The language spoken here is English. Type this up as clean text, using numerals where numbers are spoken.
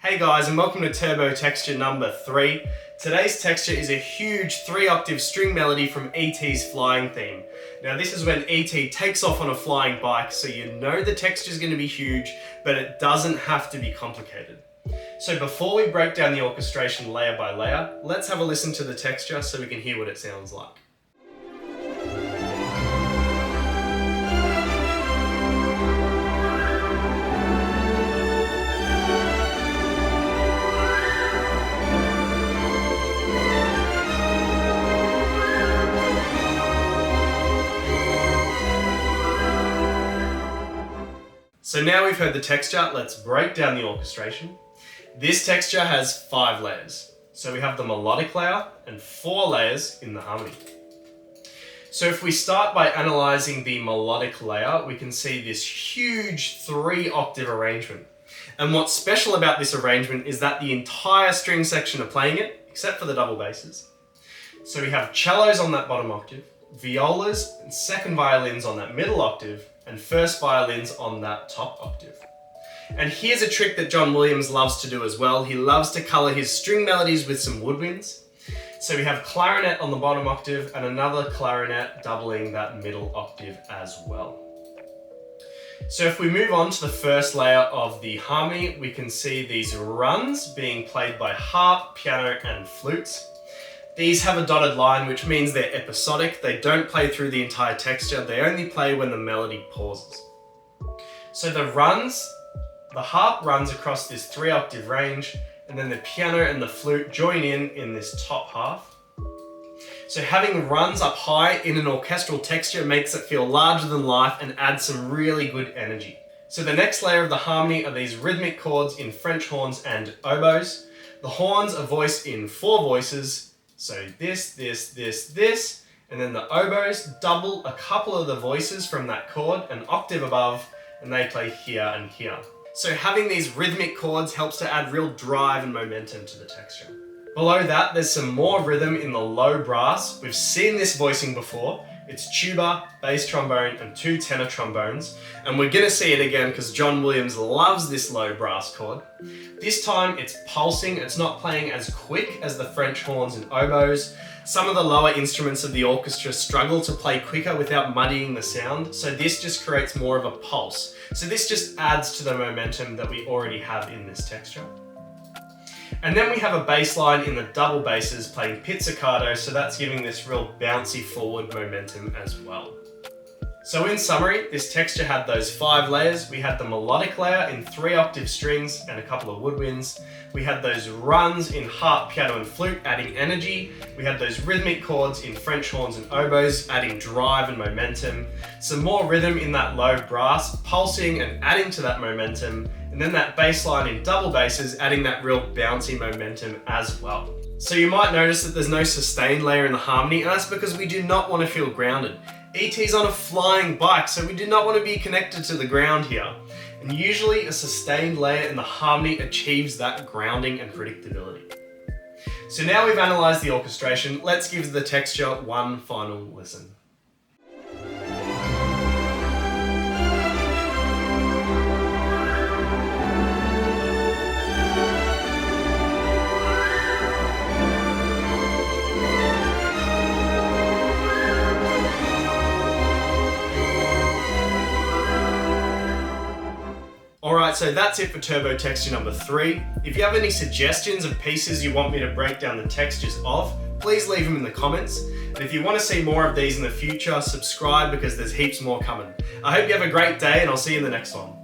Hey guys, and welcome to Turbo Texture number 3. Today's texture is a huge 3-octave string melody from E.T.'s Flying theme. Now this is when E.T. takes off on a flying bike, so you know the texture is going to be huge, but it doesn't have to be complicated. So before we break down the orchestration layer by layer, let's have a listen to the texture so we can hear what it sounds like. So now we've heard the texture, let's break down the orchestration. This texture has 5 layers. So we have the melodic layer and 4 layers in the harmony. So if we start by analysing the melodic layer, we can see this huge 3-octave arrangement. And what's special about this arrangement is that the entire string section are playing it, except for the double basses. So we have cellos on that bottom octave, violas and second violins on that middle octave, and first violins on that top octave. And here's a trick that John Williams loves to do as well. He loves to colour his string melodies with some woodwinds. So we have clarinet on the bottom octave and another clarinet doubling that middle octave as well. So if we move on to the first layer of the harmony, we can see these runs being played by harp, piano and flutes. These have a dotted line, which means they're episodic. They don't play through the entire texture. They only play when the melody pauses. So the harp runs across this 3-octave range, and then the piano and the flute join in this top half. So having runs up high in an orchestral texture makes it feel larger than life and adds some really good energy. So the next layer of the harmony are these rhythmic chords in French horns and oboes. The horns are voiced in 4 voices. So this, and then the oboes double a couple of the voices from that chord an octave above, and they play here and here. So having these rhythmic chords helps to add real drive and momentum to the texture. Below that, there's some more rhythm in the low brass. We've seen this voicing before. It's tuba, bass trombone, and 2 tenor trombones. And we're gonna see it again because John Williams loves this low brass chord. This time it's pulsing, it's not playing as quick as the French horns and oboes. Some of the lower instruments of the orchestra struggle to play quicker without muddying the sound, so this just creates more of a pulse. So this just adds to the momentum that we already have in this texture. And then we have a bass line in the double basses playing pizzicato, so that's giving this real bouncy forward momentum as well. So in summary, this texture had those 5 layers. We had the melodic layer in 3-octave strings and a couple of woodwinds. We had those runs in harp, piano and flute adding energy. We had those rhythmic chords in French horns and oboes adding drive and momentum. Some more rhythm in that low brass, pulsing and adding to that momentum. And then that bass line in double basses adding that real bouncy momentum as well. So you might notice that there's no sustained layer in the harmony, and that's because we do not want to feel grounded. E.T.'s on a flying bike, so we do not want to be connected to the ground here. And usually a sustained layer in the harmony achieves that grounding and predictability. So now we've analysed the orchestration, let's give the texture one final listen. Alright, so that's it for Turbo Texture number 3. If you have any suggestions of pieces you want me to break down the textures of, please leave them in the comments. And if you want to see more of these in the future, subscribe because there's heaps more coming. I hope you have a great day and I'll see you in the next one.